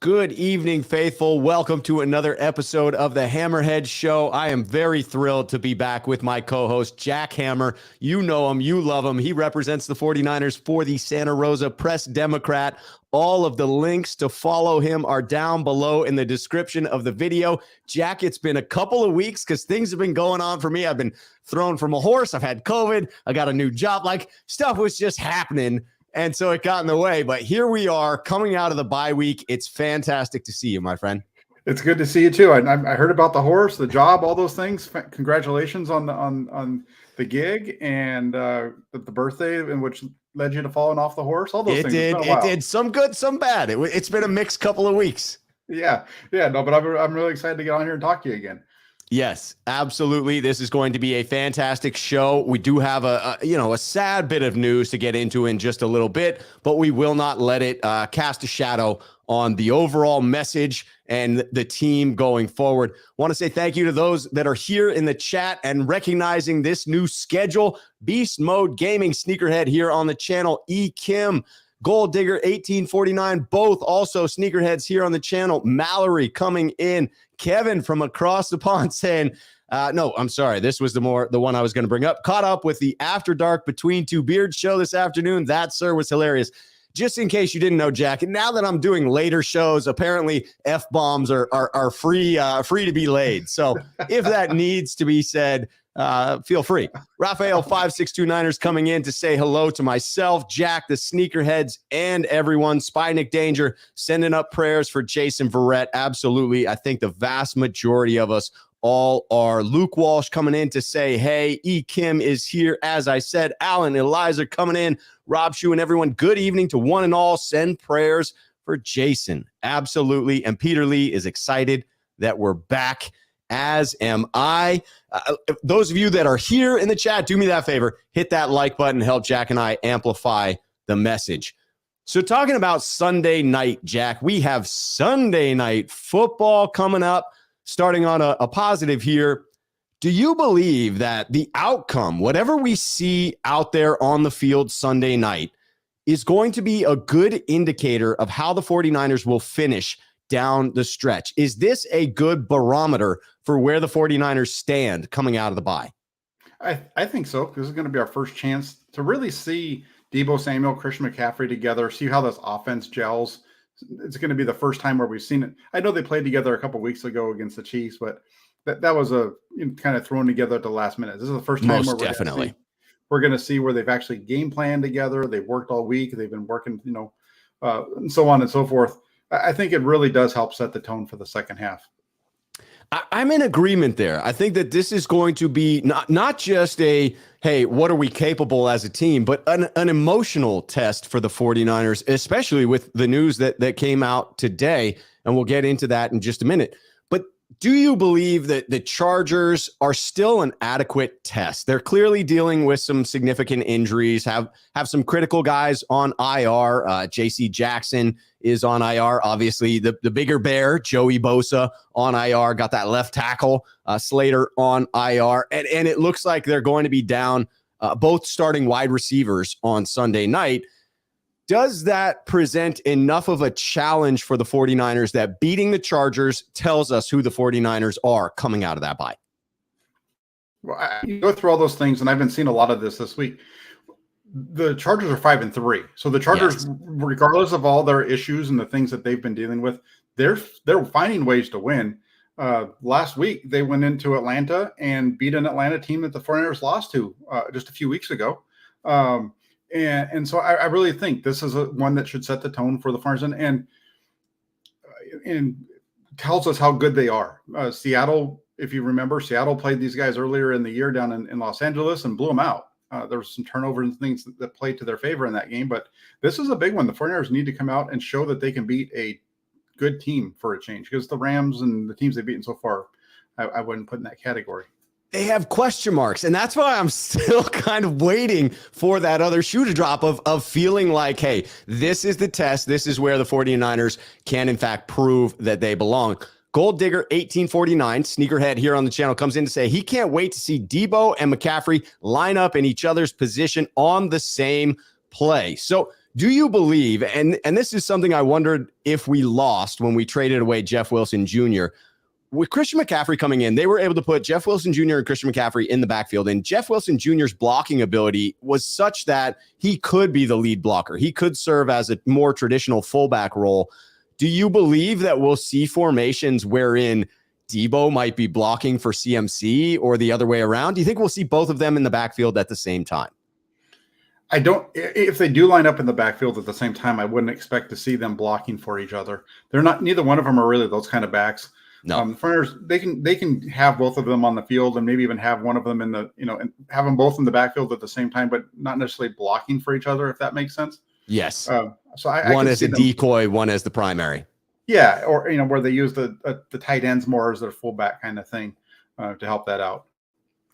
Good evening, faithful. Welcome to another episode of the Hammerheads show. I am very thrilled to be back with my co-host, Jack Hammer. You know him. You love him. He represents the 49ers for the Santa Rosa Press Democrat. All of the links to follow him are down below in the description of the video. Jack, it's been a couple of weeks because things have been going on for me. I've been thrown from a horse. I've had COVID. I got a new job. Like, stuff was just happening. And so it got in the way, but here we are coming out of the bye week. It's fantastic to see you, my friend. It's good to see you too. I heard about the horse, the job, all those things. Congratulations on the gig and the birthday, in which led you to falling off the horse. All those things. It did some good, some bad. It's been a mixed couple of weeks. Yeah. No, but I'm really excited to get on here and talk to you again. Yes, absolutely. This is going to be a fantastic show. We do have a sad bit of news to get into in just a little bit, but we will not let it cast a shadow on the overall message and the team going forward. Want to say thank you to those that are here in the chat and recognizing this new schedule. Beast Mode Gaming, Sneakerhead here on the channel. E. Kim, Gold Digger 1849, both also sneakerheads here on the channel. Mallory coming in. Kevin from across the pond saying, no, I'm sorry. This was the one I was going to bring up. Caught up with the After Dark Between Two Beards show this afternoon. That, sir, was hilarious. Just in case you didn't know, Jack, and now that I'm doing later shows, apparently F-bombs are free to be laid. So if that needs to be said, feel free. Raphael 5629ers coming in to say hello to myself, Jack, the Sneakerheads, and everyone. Spynick Danger sending up prayers for Jason Verrett. Absolutely. I think the vast majority of us all are. Luke Walsh coming in to say, hey, E. Kim is here. As I said, Alan, Eliza coming in, Rob Schuh, and everyone. Good evening to one and all. Send prayers for Jason. Absolutely. And Peter Lee is excited that we're back, as am I. Those of you that are here in the chat, do me that favor. Hit that like button. Help Jack and I amplify the message. So talking about Sunday night, Jack, we have Sunday night football coming up. Starting on a positive here, do you believe that the outcome, whatever we see out there on the field Sunday night, is going to be a good indicator of how the 49ers will finish down the stretch? Is this a good barometer for where the 49ers stand coming out of the bye? I think so. This is going to be our first chance to really see Deebo Samuel, Christian McCaffrey together, see how this offense gels. It's going to be the first time where we've seen it. I know they played together a couple of weeks ago against the Chiefs, but that was kind of thrown together at the last minute. This is the first time we're going to see where they've actually game planned together. They've worked all week. They've been working, and so on and so forth. I think it really does help set the tone for the second half. I'm in agreement there. I think that this is going to be not just a, hey, what are we capable as a team, but an emotional test for the 49ers, especially with the news that came out today. And we'll get into that in just a minute. But do you believe that the Chargers are still an adequate test? They're clearly dealing with some significant injuries, have some critical guys on IR. J.C. Jackson is on IR. Obviously, the bigger bear, Joey Bosa, on IR. Got that left tackle, Slater, on IR. And it looks like they're going to be down both starting wide receivers on Sunday night. Does that present enough of a challenge for the 49ers that beating the Chargers tells us who the 49ers are coming out of that bye? Well, you go through all those things, and I've been seeing a lot of this week. The Chargers are 5-3. So the Chargers, regardless of all their issues and the things that they've been dealing with, they're finding ways to win. Last week, they went into Atlanta and beat an Atlanta team that the 49ers lost to just a few weeks ago. And so I really think this is one that should set the tone for the 49ers and tells us how good they are. Seattle, if you remember, Seattle played these guys earlier in the year down in Los Angeles and blew them out. There was some turnovers and things that played to their favor in that game, but this is a big one. The 49ers need to come out and show that they can beat a good team for a change, because the Rams and the teams they've beaten so far, I wouldn't put in that category. They have question marks, and that's why I'm still kind of waiting for that other shoe to drop of feeling like, hey, this is the test. This is where the 49ers can, in fact, prove that they belong. Gold Digger 1849, sneakerhead here on the channel, comes in to say he can't wait to see Deebo and McCaffrey line up in each other's position on the same play. So Do you believe, and this is something I wondered if we lost when we traded away Jeff Wilson Jr., with Christian McCaffrey coming in, they were able to put Jeff Wilson Jr. and Christian McCaffrey in the backfield. And Jeff Wilson Jr.'s blocking ability was such that he could be the lead blocker. He could serve as a more traditional fullback role. Do you believe that we'll see formations wherein Debo might be blocking for CMC or the other way around? Do you think we'll see both of them in the backfield at the same time? I don't. If they do line up in the backfield at the same time, I wouldn't expect to see them blocking for each other. They're not. Neither one of them are really those kind of backs. No, the Frontiers, they can have both of them on the field and maybe even have one of them in the, and have them both in the backfield at the same time, but not necessarily blocking for each other, if that makes sense. Yes. So I one can as see a them, decoy, one as the primary. Yeah, or where they use the tight ends more as their fullback kind of thing to help that out.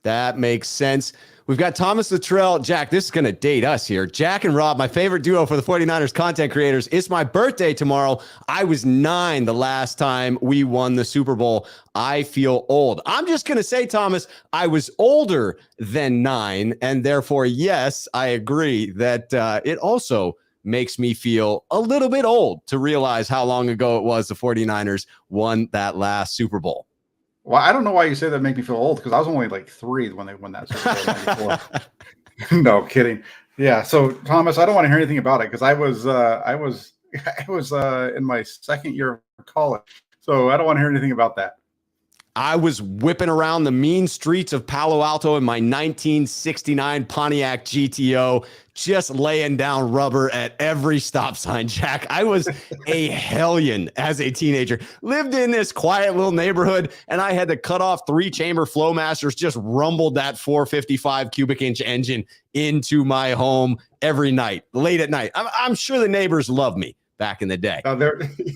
That makes sense. We've got Thomas Luttrell. Jack, this is going to date us here. Jack and Rob, my favorite duo for the 49ers content creators. It's my birthday tomorrow. I was 9 the last time we won the Super Bowl. I feel old. I'm just going to say, Thomas, I was older than 9. And therefore, yes, I agree that it also makes me feel a little bit old to realize how long ago it was the 49ers won that last Super Bowl. Well, I don't know why you say that make me feel old, because I was only like 3 when they won that Super Bowl. No kidding. Yeah. So Thomas, I don't want to hear anything about it, because I was in my second year of college, so I don't want to hear anything about that. I was whipping around the mean streets of Palo Alto in my 1969 Pontiac GTO, just laying down rubber at every stop sign, Jack. I was a hellion as a teenager. Lived in this quiet little neighborhood, and I had to cut off 3-chamber Flowmasters, just rumbled that 455 cubic inch engine into my home every night, late at night. I'm sure the neighbors love me back in the day.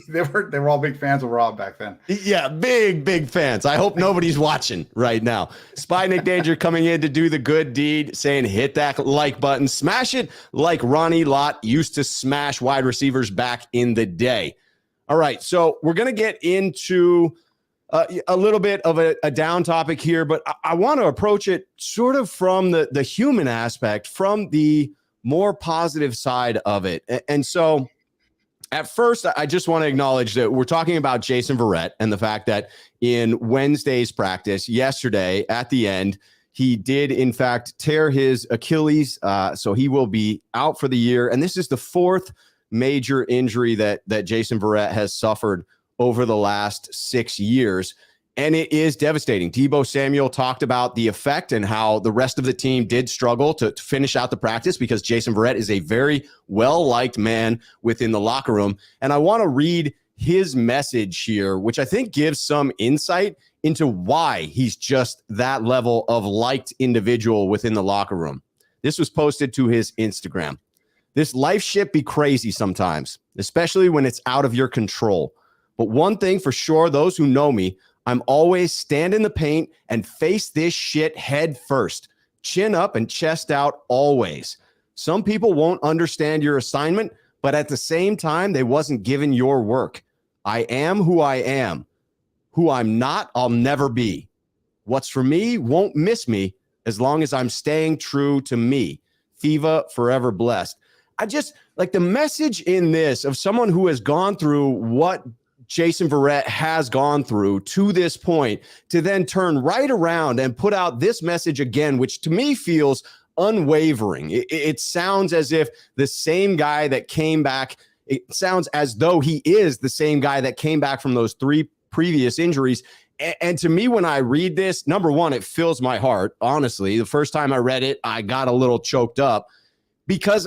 They were all big fans of Rob back then. Yeah, big fans. I hope nobody's watching right now. Spy Nick Danger coming in to do the good deed, saying hit that like button, smash it like Ronnie Lott used to smash wide receivers back in the day. All right, so we're going to get into a little bit of a down topic here, but I want to approach it sort of from the human aspect, from the more positive side of it. And so at first, I just want to acknowledge that we're talking about Jason Verrett and the fact that in Wednesday's practice yesterday at the end, he did, in fact, tear his Achilles. So he will be out for the year. And this is the 4th major injury that Jason Verrett has suffered over the last 6 years. And it is devastating. Deebo Samuel talked about the effect and how the rest of the team did struggle to finish out the practice, because Jason Verrett is a very well-liked man within the locker room. And I want to read his message here, which I think gives some insight into why he's just that level of liked individual within the locker room. This was posted to his Instagram. This life shit be crazy sometimes, especially when it's out of your control. But one thing for sure, those who know me, I'm always stand in the paint and face this shit head first, chin up and chest out always. Some people won't understand your assignment, but at the same time, they wasn't given your work. I am who I am. Who I'm not, I'll never be. What's for me won't miss me as long as I'm staying true to me. Thiva, forever blessed. I just like the message in this of someone who has gone through what Jason Verrett has gone through to this point, to then turn right around and put out this message again, which to me feels unwavering. It sounds as if the same guy that came back, it sounds as though he is the same guy that came back from those 3 previous injuries. And to me, when I read this, number one, it fills my heart. Honestly, the first time I read it, I got a little choked up, because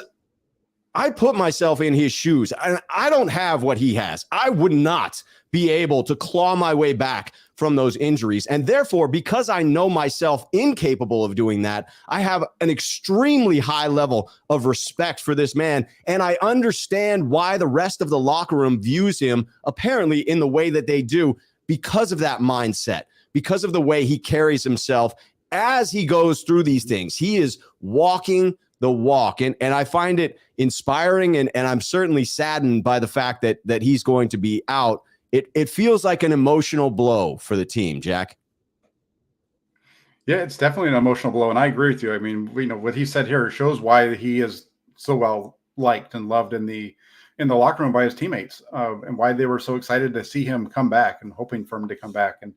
I put myself in his shoes, and I don't have what he has. I would not be able to claw my way back from those injuries. And therefore, because I know myself incapable of doing that, I have an extremely high level of respect for this man. And I understand why the rest of the locker room views him apparently in the way that they do, because of that mindset, because of the way he carries himself as he goes through these things. He is walking the walk. And I find it inspiring, and I'm certainly saddened by the fact that he's going to be out. It feels like an emotional blow for the team, Jack. Yeah, it's definitely an emotional blow, and I agree with you. I mean, what he said here shows why he is so well liked and loved in the locker room by his teammates, and why they were so excited to see him come back and hoping for him to come back. And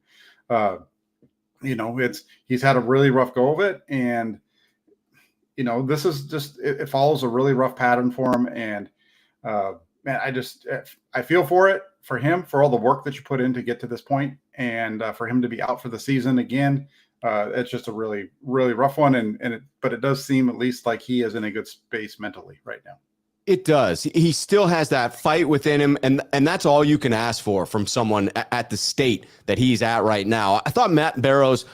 he's had a really rough go of it, and this is just it follows a really rough pattern for him. And man, I feel for him, for all the work that you put in to get to this point, and for him to be out for the season again. It's just a really, really rough one. But it does seem at least like he is in a good space mentally right now. It does. He still has that fight within him, and that's all you can ask for from someone at the state that he's at right now. I thought Matt Barrows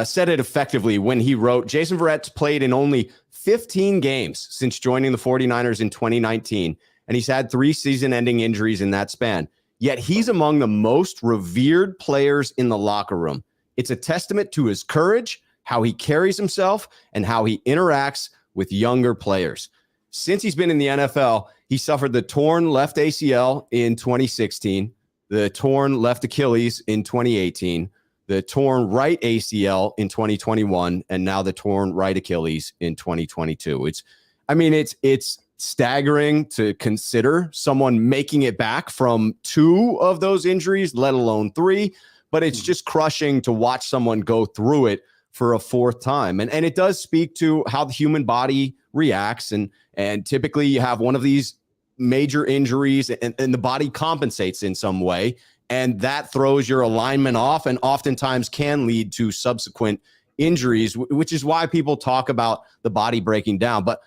said it effectively when he wrote, Jason Verrett's played in only 15 games since joining the 49ers in 2019, and he's had 3 season-ending injuries in that span. Yet he's among the most revered players in the locker room. It's a testament to his courage, how he carries himself, and how he interacts with younger players. Since he's been in the NFL, he suffered the torn left ACL in 2016, the torn left Achilles in 2018, the torn right ACL in 2021, and now the torn right Achilles in 2022. It's staggering to consider someone making it back from 2 of those injuries, let alone 3, but it's just crushing to watch someone go through it for a 4th time. And it does speak to how the human body reacts. And typically you have one of these major injuries and the body compensates in some way. And that throws your alignment off and oftentimes can lead to subsequent injuries, which is why people talk about the body breaking down. But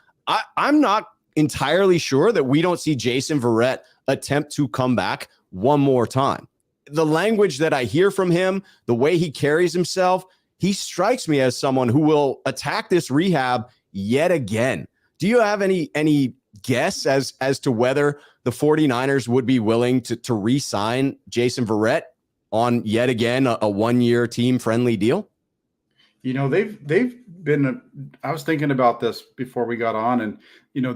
I'm not entirely sure that we don't see Jason Verrett attempt to come back one more time. The language that I hear from him, the way he carries himself, he strikes me as someone who will attack this rehab yet again. Do you have any guess as to whether the 49ers would be willing to re-sign Jason Verrett on yet again a 1-year team-friendly deal? They've been, I was thinking about this before we got on, and,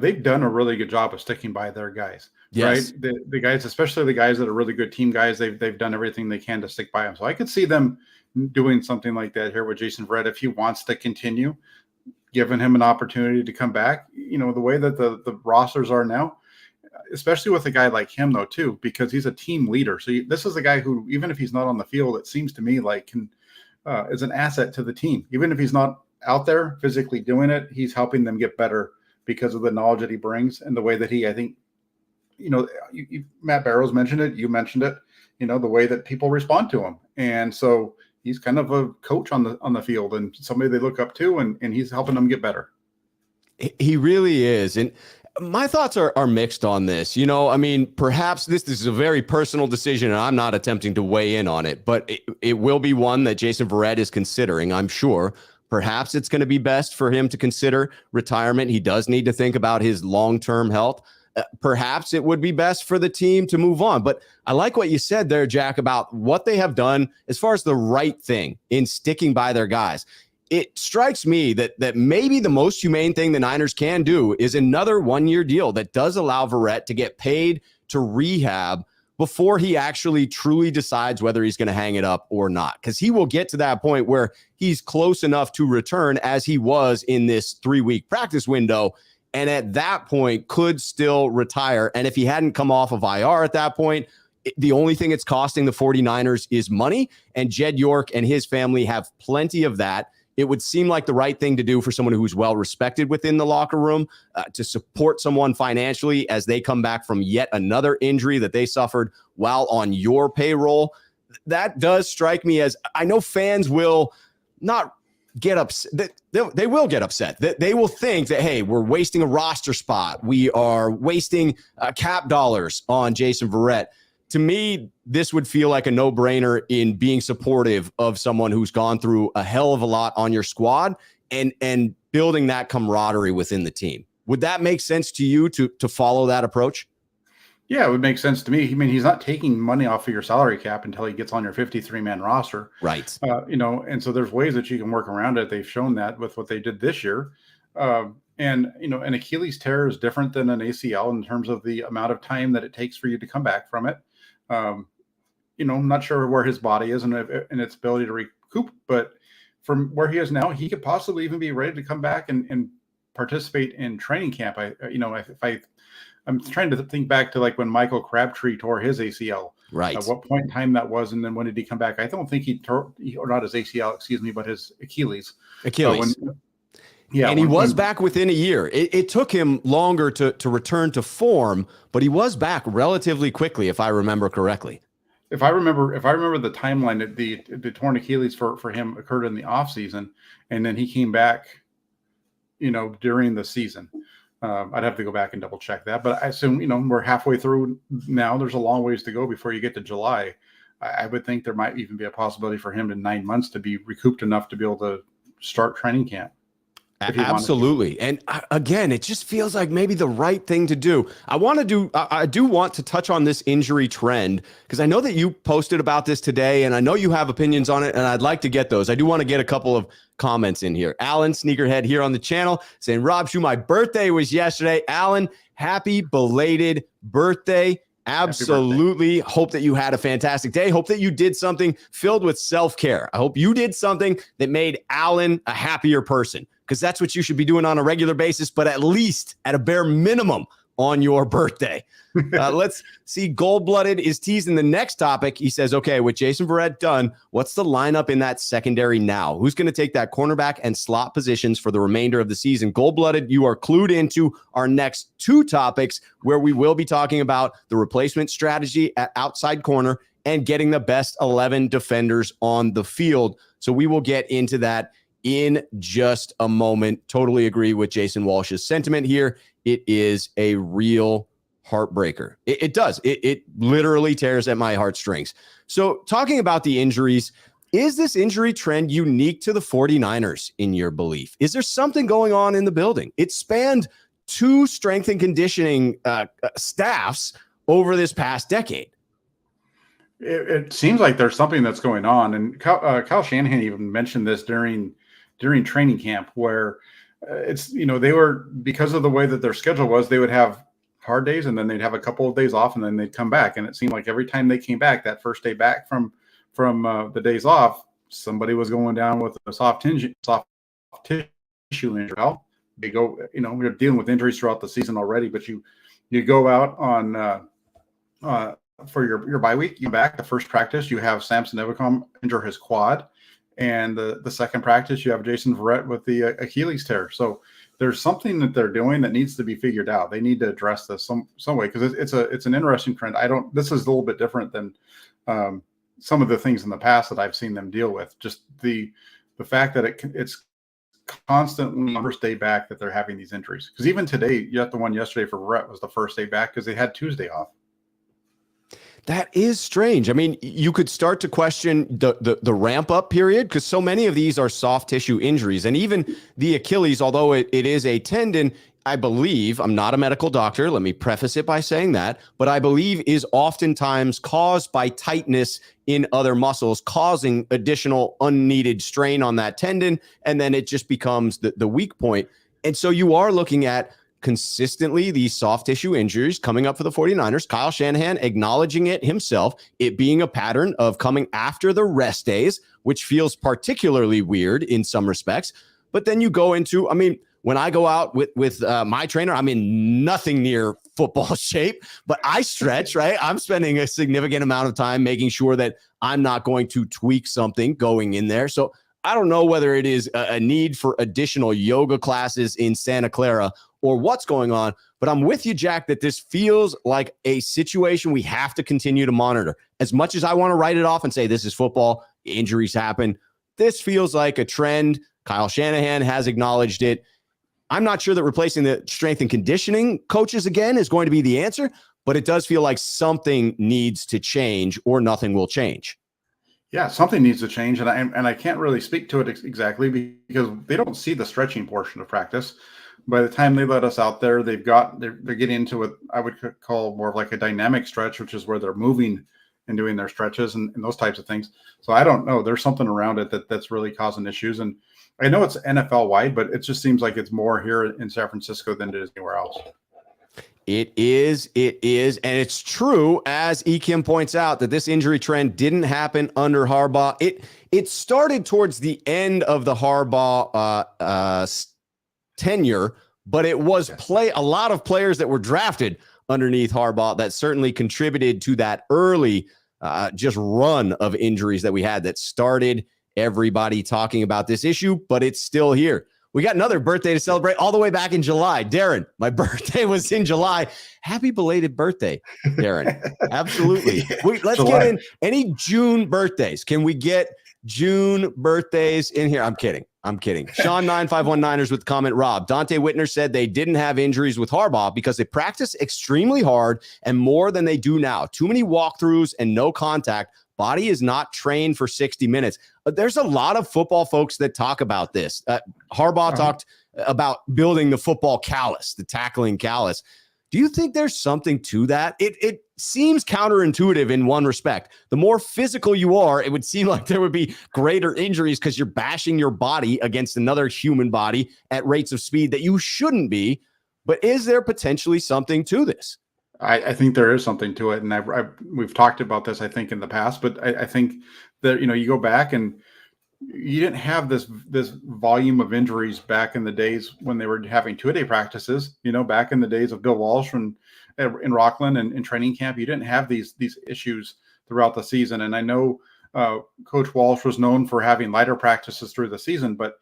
they've done a really good job of sticking by their guys, yes. Right? The guys, especially the guys that are really good team guys, they've done everything they can to stick by them. So I could see them doing something like that here with Jason Verrett if he wants to continue, giving him an opportunity to come back. The way that the rosters are now, especially with a guy like him, though, too, because he's a team leader. So this is a guy who, even if he's not on the field, it seems to me like is an asset to the team. Even if he's not out there physically doing it, he's helping them get better because of the knowledge that he brings and the way that he, I think, Matt Barrows mentioned it, you mentioned it, the way that people respond to him. And so he's kind of a coach on the field and somebody they look up to, and he's helping them get better. He really is. And my thoughts are mixed on this. Perhaps this is a very personal decision, and I'm not attempting to weigh in on it, but it will be one that Jason Verrett is considering, I'm sure. Perhaps it's going to be best for him to consider retirement. He does need to think about his long-term health. Perhaps it would be best for the team to move on. But I like what you said there, Jack, about what they have done as far as the right thing in sticking by their guys. It strikes me that maybe the most humane thing the Niners can do is another 1-year deal that does allow Verrett to get paid to rehab before he actually truly decides whether he's going to hang it up or not. Because he will get to that point where he's close enough to return as he was in this 3-week practice window. And at that point could still retire. And if he hadn't come off of IR at that point, the only thing it's costing the 49ers is money. And Jed York and his family have plenty of that. It would seem like the right thing to do for someone who's well respected within the locker room to support someone financially as they come back from yet another injury that they suffered while on your payroll. That does strike me as, I know fans will not get upset. They will get upset. They will think that, hey, we're wasting a roster spot. We are wasting cap dollars on Jason Verrett. To me, this would feel like a no-brainer in being supportive of someone who's gone through a hell of a lot on your squad and building that camaraderie within the team. Would that make sense to you to follow that approach? Yeah, it would make sense to me. He's not taking money off of your salary cap until he gets on your 53-man roster. Right. And so there's ways that you can work around it. They've shown that with what they did this year. An Achilles tear is different than an ACL in terms of the amount of time that it takes for you to come back from it. I'm not sure where his body is and its ability to recoup, but from where he is now, he could possibly even be ready to come back and participate in training camp. I'm trying to think back to like when Michael Crabtree tore his ACL. Right. At what point in time that was, and then when did he come back? I don't think or not his ACL, excuse me, but his Achilles. And he was back within a year. It took him longer to return to form, but he was back relatively quickly, if I remember correctly. If I remember the timeline, the torn Achilles for him occurred in the off season, and then he came back, during the season. I'd have to go back and double check that, but I assume, we're halfway through now. There's a long ways to go before you get to July. I would think there might even be a possibility for him in 9 months to be recouped enough to be able to start training camp. Absolutely. And again, it just feels like maybe the right thing to do. I do want to touch on this injury trend, because I know that you posted about this today, and I know you have opinions on it, and I'd like to get those. I do want to get a couple of comments in here. Alan, Sneakerhead here on the channel, saying, Rob Schuh, my birthday was yesterday. Alan, happy belated birthday. Absolutely. Hope that you had a fantastic day. Hope that you did something filled with self-care. I hope you did something that made Alan a happier person, because that's what you should be doing on a regular basis, but at least at a bare minimum on your birthday. Let's see. Gold-blooded is teasing the next topic. He says, okay, with Jason Verrett done, what's the lineup in that secondary now? Who's going to take that cornerback and slot positions for the remainder of the season? Gold-blooded, you are clued into our next two topics, where we will be talking about the replacement strategy at outside corner and getting the best 11 defenders on the field. So we will get into that in just a moment. Totally agree with Jason Walsh's sentiment here. It is a real heartbreaker. It does. It literally tears at my heartstrings. So talking about the injuries, is this injury trend unique to the 49ers in your belief? Is there something going on in the building? It spanned two strength and conditioning staffs over this past decade. It seems like there's something that's going on. And Kyle Shanahan even mentioned this during training camp, where they were, because of the way that their schedule was, they would have hard days and then they'd have a couple of days off and then they'd come back. And it seemed like every time they came back, that first day back from the days off, somebody was going down with a soft tissue injury. Well, they go, we're dealing with injuries throughout the season already, but you go out on for your bye week, you back the first practice, you have Samson Ebukam injure his quad. And the second practice, you have Jason Verrett with the Achilles tear. So there's something that they're doing that needs to be figured out. They need to address this some way, because it's an interesting trend. This is a little bit different than some of the things in the past that I've seen them deal with. Just the fact that it's constantly first day back that they're having these injuries. Because even today, yet the one yesterday for Verrett was the first day back because they had Tuesday off. That is strange. I mean, you could start to question the ramp up period, because so many of these are soft tissue injuries. And even the Achilles, although it is a tendon, I believe, I'm not a medical doctor, let me preface it by saying that, but I believe is oftentimes caused by tightness in other muscles, causing additional unneeded strain on that tendon. And then it just becomes the weak point. And so you are looking at consistently these soft tissue injuries coming up for the 49ers. Kyle Shanahan acknowledging it himself, it being a pattern of coming after the rest days, which feels particularly weird in some respects. But then you go into, when I go out with my trainer, I'm in nothing near football shape, but I stretch, right? I'm spending a significant amount of time making sure that I'm not going to tweak something going in there. So I don't know whether it is a need for additional yoga classes in Santa Clara or what's going on, but I'm with you, Jack, that this feels like a situation we have to continue to monitor. As much as I want to write it off and say this is football, injuries happen, this feels like a trend. Kyle Shanahan has acknowledged it. I'm not sure that replacing the strength and conditioning coaches again is going to be the answer, but it does feel like something needs to change or nothing will change. Yeah, something needs to change, and I can't really speak to it exactly because they don't see the stretching portion of practice. By the time they let us out there, they're getting into what I would call more of like a dynamic stretch, which is where they're moving and doing their stretches and those types of things. So I don't know. There's something around it that's really causing issues, and I know it's NFL wide, but it just seems like it's more here in San Francisco than it is anywhere else. It is, and it's true, as E. Kim points out, that this injury trend didn't happen under Harbaugh. It started towards the end of the Harbaugh tenure, but it was a lot of players that were drafted underneath Harbaugh that certainly contributed to that early just run of injuries that we had that started everybody talking about this issue, but it's still here. We got another birthday to celebrate all the way back in July. Darren, my birthday was in July. Happy belated birthday, Darren. Absolutely. Let's get in any June birthdays. Can we get June birthdays in here? I'm kidding. Sean 9519ers with the comment, Rob. Dante Whitner said they didn't have injuries with Harbaugh because they practice extremely hard and more than they do now. Too many walkthroughs and no contact. Body is not trained for 60 minutes. There's a lot of football folks that talk about this. Harbaugh talked about building the football callus, the tackling callus. Do you think there's something to that? It seems counterintuitive in one respect. The more physical you are, it would seem like there would be greater injuries because you're bashing your body against another human body at rates of speed that you shouldn't be. But is there potentially something to this? I think there is something to it, and we've talked about this, I think, in the past. But I think that you go back and you didn't have this volume of injuries back in the days when they were having 2-a-day practices. Back in the days of Bill Walsh in Rockland and in training camp, you didn't have these issues throughout the season. And I know Coach Walsh was known for having lighter practices through the season, but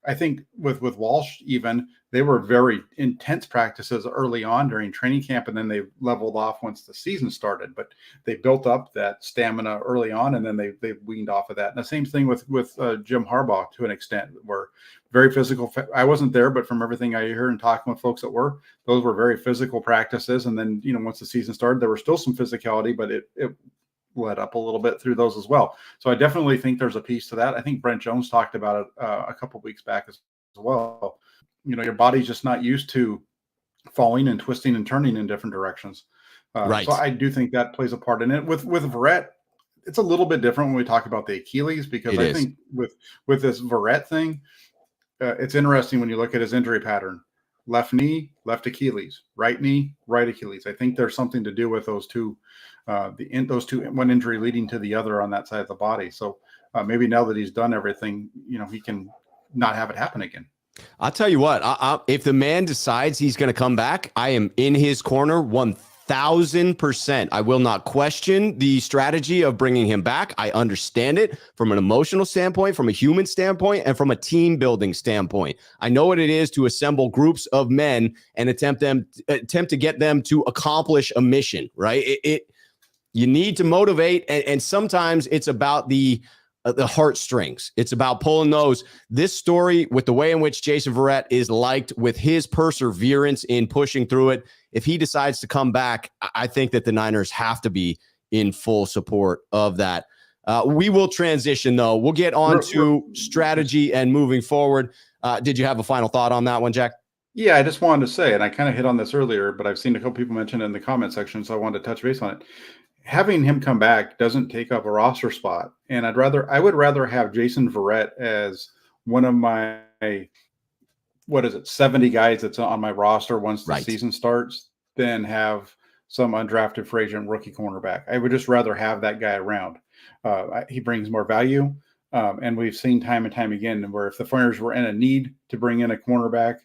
I think with Walsh, even they were very intense practices early on during training camp, and then they leveled off once the season started. But they built up that stamina early on, and then they weaned off of that. And the same thing with Jim Harbaugh to an extent, were very physical. I wasn't there, but from everything I hear and talking with folks that were, those were very physical practices. And then once the season started, there was still some physicality, but it let up a little bit through those as well. So I definitely think there's a piece to that. I think Brent Jones talked about it a couple of weeks back as well. Your body's just not used to falling and twisting and turning in different directions. Right. So I do think that plays a part in it. With Verrett, it's a little bit different when we talk about the Achilles, because I think with this Verrett thing, it's interesting when you look at his injury pattern. Left knee, left Achilles, right knee, right Achilles. I think there's something to do with those two, one injury leading to the other on that side of the body. So maybe now that he's done everything, he can not have it happen again. I'll tell you what, if the man decides he's going to come back, I am in his corner 1,000%. I will not question the strategy of bringing him back. I understand it from an emotional standpoint, from a human standpoint, and from a team building standpoint. I know what it is to assemble groups of men and attempt to get them to accomplish a mission, right? You need to motivate, and sometimes it's about the heartstrings. It's about pulling those. This story, with the way in which Jason Verrett is liked, with his perseverance in pushing through it, if he decides to come back, I think that the Niners have to be in full support of that. We will transition, though. We'll get on to strategy and moving forward. Did you have a final thought on that one, Jack? Yeah, I just wanted to say, and I kind of hit on this earlier, but I've seen a couple people mention it in the comment section, so I wanted to touch base on it. Having him come back doesn't take up a roster spot. And I would rather have Jason Verrett as one of my, 70 guys that's on my roster once the season starts, than have some undrafted free agent rookie cornerback. I would just rather have that guy around. He brings more value. And we've seen time and time again where if the Niners were in a need to bring in a cornerback,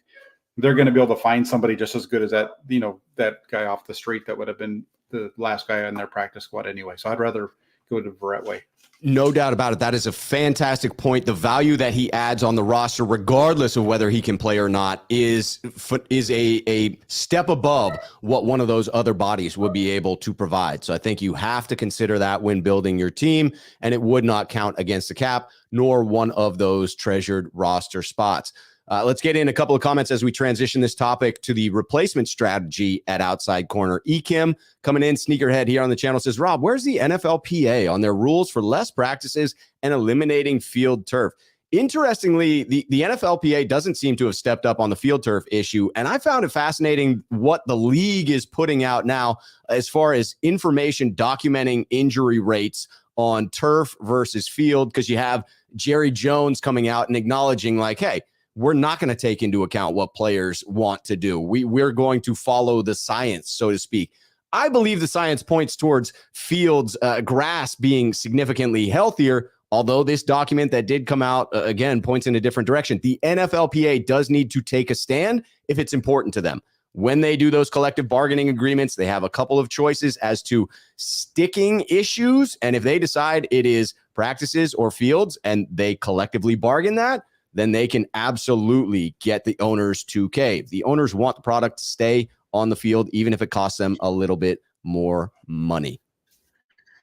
they're going to be able to find somebody just as good as that guy off the street that would have been the last guy on their practice squad anyway. So I'd rather go to Verrett way. No doubt about it. That is a fantastic point. The value that he adds on the roster, regardless of whether he can play or not, is a step above what one of those other bodies would be able to provide. So I think you have to consider that when building your team, and it would not count against the cap, nor one of those treasured roster spots. Let's get in a couple of comments as we transition this topic to the replacement strategy at outside corner. Ekim coming in, sneakerhead here on the channel, says, Rob, where's the NFLPA on their rules for less practices and eliminating field turf? Interestingly, the NFLPA doesn't seem to have stepped up on the field turf issue. And I found it fascinating what the league is putting out now as far as information documenting injury rates on turf versus field, because you have Jerry Jones coming out and acknowledging like, hey, we're not going to take into account what players want to do. We're going to follow the science, so to speak. I believe the science points towards fields, grass being significantly healthier although this document that did come out, again, points in a different direction, the NFLPA does need to take a stand if it's important to them. When they do those collective bargaining agreements, they have a couple of choices as to sticking issues. And if they decide it is practices or fields and they collectively bargain that, then they can absolutely get the owners to cave. The owners want the product to stay on the field, even if it costs them a little bit more money.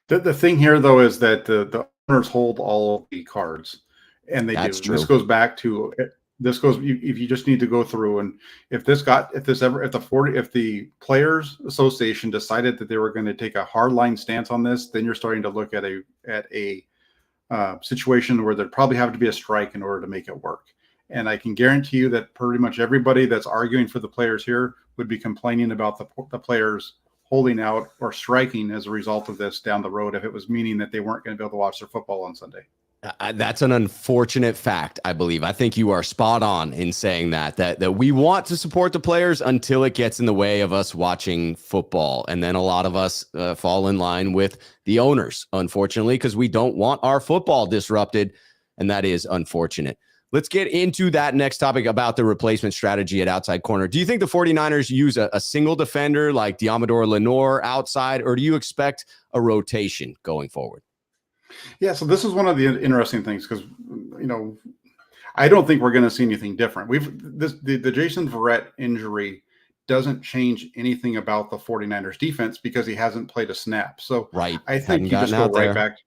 The thing here, though, is that the owners hold all of the cards, and they That's do. true. This goes back to if you just need to go through, and if the Players Association decided that they were going to take a hard line stance on this, then you're starting to look at a situation where there'd probably have to be a strike in order to make it work. And I can guarantee you that pretty much everybody that's arguing for the players here would be complaining about the players holding out or striking as a result of this down the road if it was meaning that they weren't going to be able to watch their football on Sunday. That's an unfortunate fact, I believe. I think you are spot on in saying that we want to support the players until it gets in the way of us watching football. And then a lot of us fall in line with the owners, unfortunately, because we don't want our football disrupted. And that is unfortunate. Let's get into that next topic about the replacement strategy at outside corner. Do you think the 49ers use a single defender like Diamador Lenore outside, or do you expect a rotation going forward? Yeah, so this is one of the interesting things because, I don't think we're going to see anything different. The Jason Verrett injury doesn't change anything about the 49ers defense because he hasn't played a snap. So right. I think you just go right back.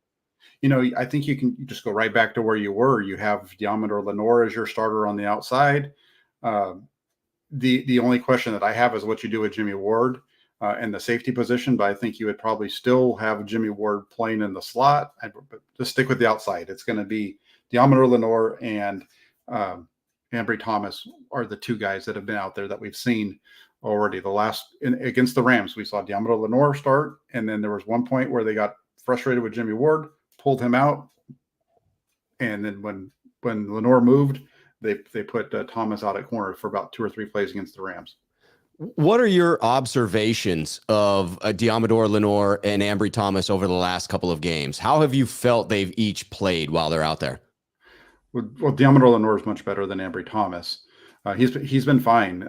I think you can just go right back to where you were. You have Diamador Lenore as your starter on the outside. The only question that I have is what you do with Jimmy Ward in the safety position, but I think you would probably still have Jimmy Ward playing in the slot. But just stick with the outside. It's going to be Diamador Lenore and Ambry Thomas are the two guys that have been out there that we've seen already. Against the Rams, we saw Diamador Lenore start, and then there was one point where they got frustrated with Jimmy Ward, pulled him out, and then when Lenore moved, they put Thomas out at corner for about 2 or 3 plays against the Rams. What are your observations of Diamador Lenore and Ambry Thomas over the last couple of games? How have you felt they've each played while they're out there? Well, Diamador Lenore is much better than Ambry Thomas. He's been fine.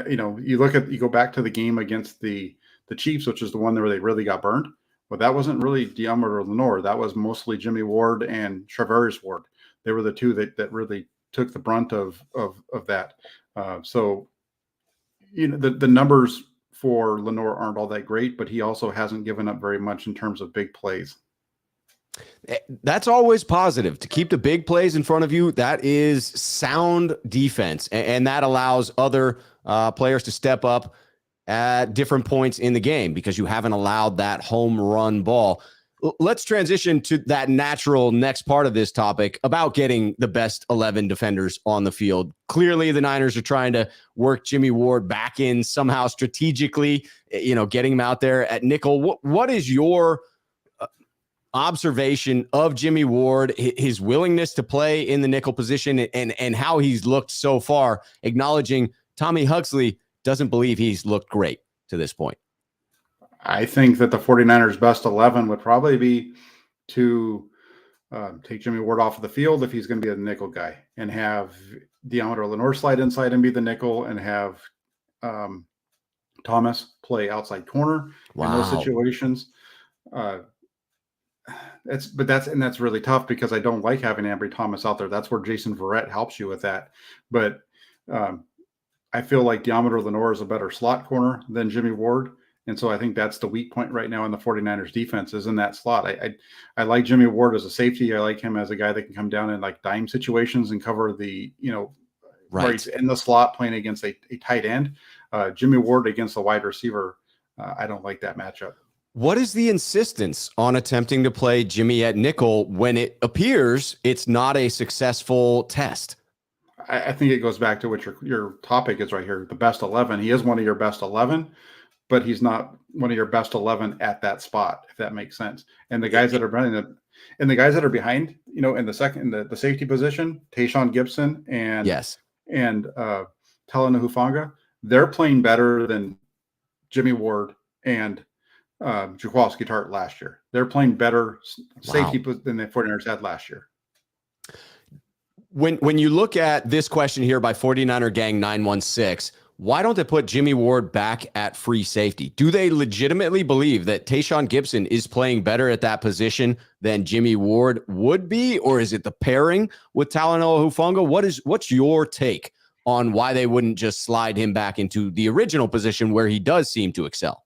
You go back to the game against the Chiefs, which is the one where they really got burned. Well, that wasn't really Diamador Lenore. That was mostly Jimmy Ward and Charvarius Ward. They were the two that really took the brunt of that. So the numbers for Lenore aren't all that great, but he also hasn't given up very much in terms of big plays. That's always positive to keep the big plays in front of you. That is sound defense, and that allows other players to step up at different points in the game because you haven't allowed that home run ball. Let's transition to that natural next part of this topic about getting the best 11 defenders on the field. Clearly, the Niners are trying to work Jimmy Ward back in somehow strategically, getting him out there at nickel. What is your observation of Jimmy Ward, his willingness to play in the nickel position and how he's looked so far, acknowledging Tommy Huxley doesn't believe he's looked great to this point? I think that the 49ers best 11 would probably be to take Jimmy Ward off of the field if he's going to be a nickel guy and have Diamador Lenore slide inside and be the nickel and have Thomas play outside corner in those situations. That's really tough because I don't like having Ambry Thomas out there. That's where Jason Verrett helps you with that. But I feel like Diamador Lenore is a better slot corner than Jimmy Ward. And so I think that's the weak point right now in the 49ers defense is in that slot. I like Jimmy Ward as a safety. I like him as a guy that can come down in like dime situations and cover the, where he's in the slot playing against a tight end. Jimmy Ward against a wide receiver. I don't like that matchup. What is the insistence on attempting to play Jimmy at nickel when it appears it's not a successful test? I think it goes back to what your topic is right here. The best 11. He is one of your best 11, but he's not one of your best 11 at that spot, if that makes sense. And the guys that are running it, and the guys that are behind, in the safety position, Tayshaun Gibson and Talanoa Hufanga, they're playing better than Jimmy Ward and Jaqualski Tart last year. They're playing better safety Wow. than the 49ers had last year. When you look at this question here by 49er Gang 916, why don't they put Jimmy Ward back at free safety? Do they legitimately believe that Tayshaun Gibson is playing better at that position than Jimmy Ward would be? Or is it the pairing with Talanoa Hufanga? What's your take on why they wouldn't just slide him back into the original position where he does seem to excel?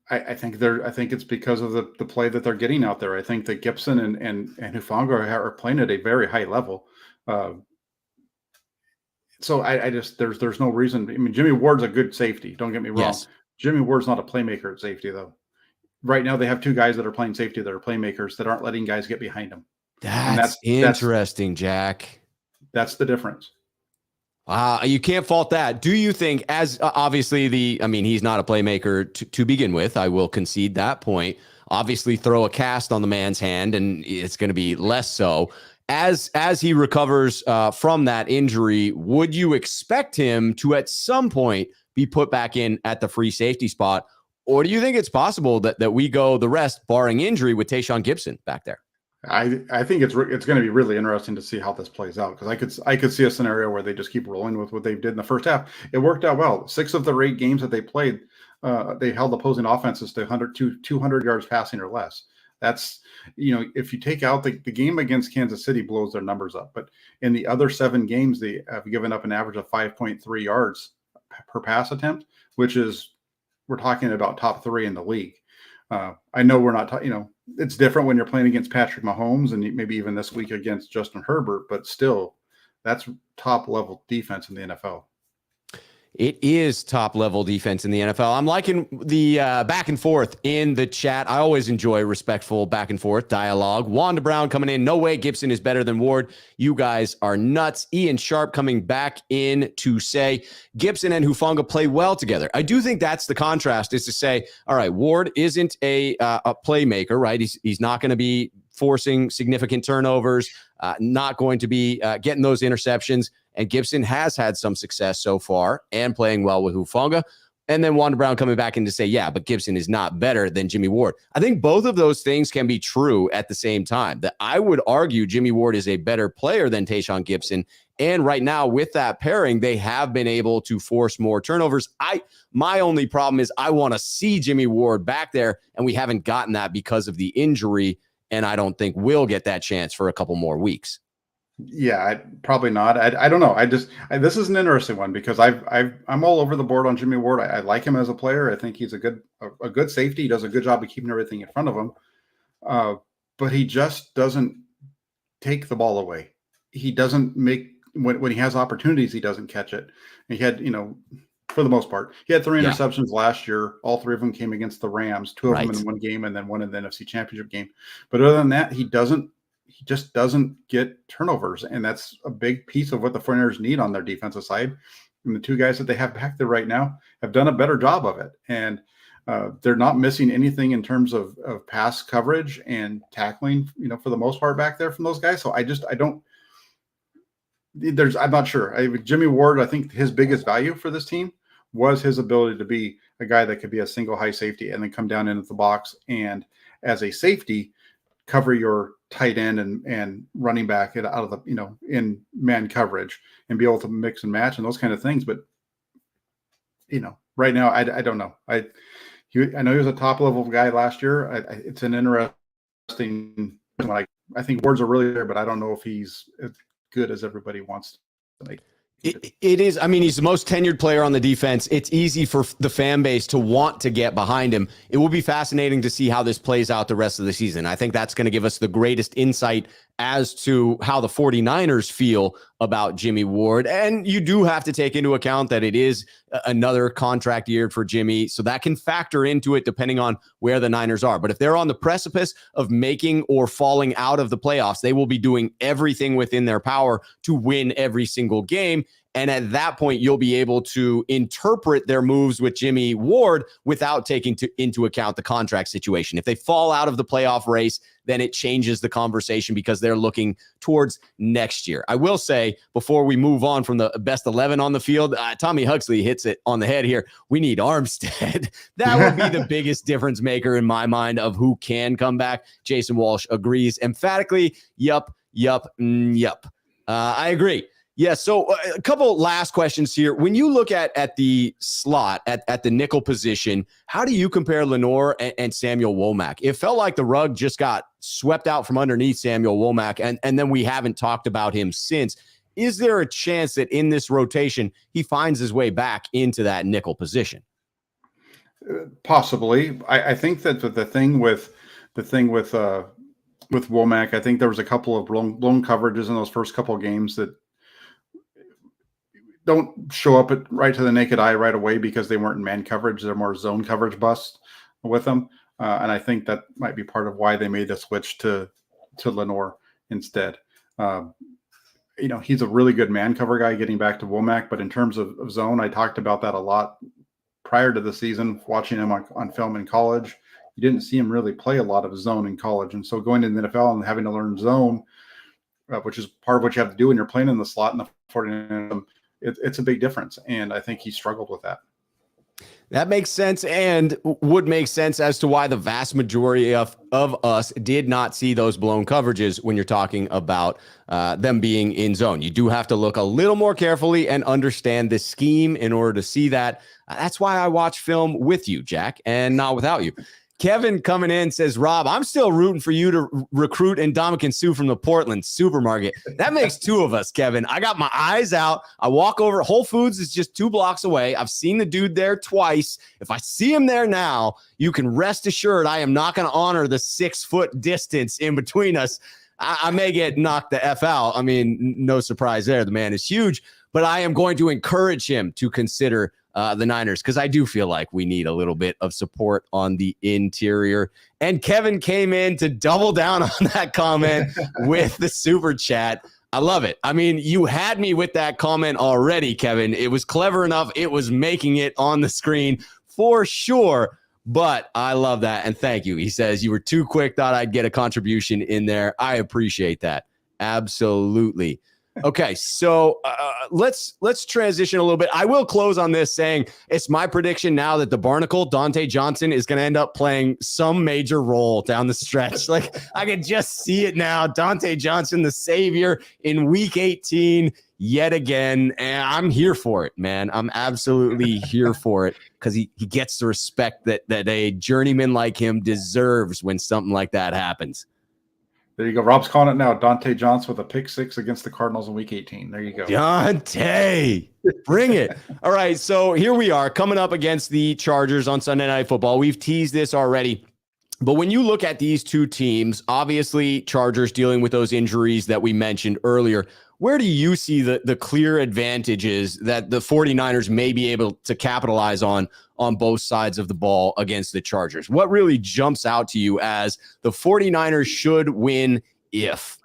I think it's because of the play that they're getting out there. I think that Gibson and Hufanga are playing at a very high level. So I just there's no reason. I mean, Jimmy Ward's a good safety. Don't get me wrong. Yes. Jimmy Ward's not a playmaker at safety, though. Right now, they have two guys that are playing safety that are playmakers that aren't letting guys get behind them. That's interesting, Jack. That's the difference. You can't fault that. Do you think, as obviously he's not a playmaker to begin with. I will concede that point. Obviously, throw a cast on the man's hand, and it's going to be less so. As he recovers from that injury, would you expect him to at some point be put back in at the free safety spot? Or do you think it's possible that we go the rest, barring injury, with Tayshaun Gibson back there? I think it's going to be really interesting to see how this plays out, because I could see a scenario where they just keep rolling with what they did in the first half. It worked out well. 6 of the 8 games that they played, they held opposing offenses to 200 yards passing or less. That's, if you take out the game against Kansas City blows their numbers up, but in the other 7 games, they have given up an average of 5.3 yards per pass attempt, which is, we're talking about top 3 in the league. I know we're not, it's different when you're playing against Patrick Mahomes and maybe even this week against Justin Herbert, but still, that's top level defense in the NFL. It is top level defense in the NFL. I'm liking the back and forth in the chat. I always enjoy respectful back and forth dialogue. Wanda Brown coming in. No way Gibson is better than Ward. You guys are nuts. Ian Sharp coming back in to say Gibson and Hufanga play well together. I do think that's the contrast, is to say, all right, Ward isn't a playmaker, right? He's not going to be forcing significant turnovers, not going to be getting those interceptions. And Gibson has had some success so far and playing well with Hufanga. And then Wanda Brown coming back in to say, yeah, but Gibson is not better than Jimmy Ward. I think both of those things can be true at the same time. That I would argue Jimmy Ward is a better player than Tayshaun Gibson. And right now with that pairing, they have been able to force more turnovers. My only problem is I want to see Jimmy Ward back there, and we haven't gotten that because of the injury. And I don't think we'll get that chance for a couple more weeks. Yeah, probably not. I don't know. This is an interesting one, because I'm all over the board on Jimmy Ward. I like him as a player. I think he's a good safety. He does a good job of keeping everything in front of him. But he just doesn't take the ball away. He doesn't make, when he has opportunities, he doesn't catch it. And he had, for the most part, he had 3 interceptions last year. All 3 of them came against the Rams, 2 of them in one game, and then 1 in the NFC Championship game. But other than that, he just doesn't get turnovers. And that's a big piece of what the 49ers need on their defensive side. And the 2 guys that they have back there right now have done a better job of it. And they're not missing anything in terms of pass coverage and tackling, for the most part back there from those guys. So I'm not sure. Jimmy Ward, I think his biggest value for this team was his ability to be a guy that could be a single high safety and then come down into the box, and as a safety, cover your tight end and running back out of the, in man coverage, and be able to mix and match and those kind of things. But, right now, I don't know. I know he was a top level guy last year. It's an interesting one. I think Ward's are really there, but I don't know if he's as good as everybody wants to make. It is. I mean, he's the most tenured player on the defense. It's easy for the fan base to want to get behind him. It will be fascinating to see how this plays out the rest of the season. I think that's going to give us the greatest insight as to how the 49ers feel about Jimmy Ward. And you do have to take into account that it is another contract year for Jimmy, so that can factor into it depending on where the Niners are. But if they're on the precipice of making or falling out of the playoffs, they will be doing everything within their power to win every single game. And at that point, you'll be able to interpret their moves with Jimmy Ward without taking into account the contract situation. If they fall out of the playoff race, then it changes the conversation because they're looking towards next year. I will say, before we move on from the best 11 on the field, Tommy Huxley hits it on the head here. We need Armstead. That would be the biggest difference maker in my mind of who can come back. Jason Walsh agrees emphatically. Yup. I agree. Yeah, so a couple last questions here. When you look at the slot, at the nickel position, how do you compare Lenoir and Samuel Womack? It felt like the rug just got swept out from underneath Samuel Womack, and then we haven't talked about him since. Is there a chance that in this rotation, he finds his way back into that nickel position? Possibly. I think that the thing with Womack, I think there was a couple of blown coverages in those first couple of games that don't show up right to the naked eye right away because they weren't in man coverage. They're more zone coverage busts with them. And I think that might be part of why they made the switch to Lenoir instead. He's a really good man cover guy getting back to Womack, but in terms of zone, I talked about that a lot prior to the season, watching him on film in college. You didn't see him really play a lot of zone in college. And so going to the NFL and having to learn zone, which is part of what you have to do when you're playing in the slot in the 49ers, it's a big difference. And I think he struggled with that. That makes sense and would make sense as to why the vast majority of us did not see those blown coverages when you're talking about them being in zone. You do have to look a little more carefully and understand the scheme in order to see that. That's why I watch film with you, Jack, and not without you. Kevin coming in says, Rob, I'm still rooting for you to recruit Ndamukong Suh from the Portland supermarket. That makes two of us, Kevin. I got my eyes out. I walk over. Whole Foods is just 2 blocks away. I've seen the dude there twice. If I see him there now, you can rest assured I am not going to honor the 6-foot distance in between us. I may get knocked the F out. I mean, no surprise there. The man is huge, but I am going to encourage him to consider the Niners, because I do feel like we need a little bit of support on the interior. And Kevin came in to double down on that comment with the super chat. I love it. I mean, you had me with that comment already, Kevin. It was clever enough. It was making it on the screen for sure. But I love that. And thank you. He says, you were too quick. Thought I'd get a contribution in there. I appreciate that. Absolutely. Okay, so let's transition a little bit. I will close on this saying it's my prediction now that the Barnacle, Dante Johnson, is going to end up playing some major role down the stretch. Like, I can just see it now. Dante Johnson, the savior in Week 18 yet again, and I'm here for it, man. I'm absolutely here for it because he gets the respect that a journeyman like him deserves when something like that happens. There you go. Rob's calling it now. Dante Johnson with a pick 6 against the Cardinals in Week 18. There you go. Dante, bring it. All right, so here we are coming up against the Chargers on Sunday Night Football. We've teased this already. But when you look at these two teams, obviously Chargers dealing with those injuries that we mentioned earlier, where do you see the clear advantages that the 49ers may be able to capitalize on both sides of the ball against the Chargers? What really jumps out to you as the 49ers should win if?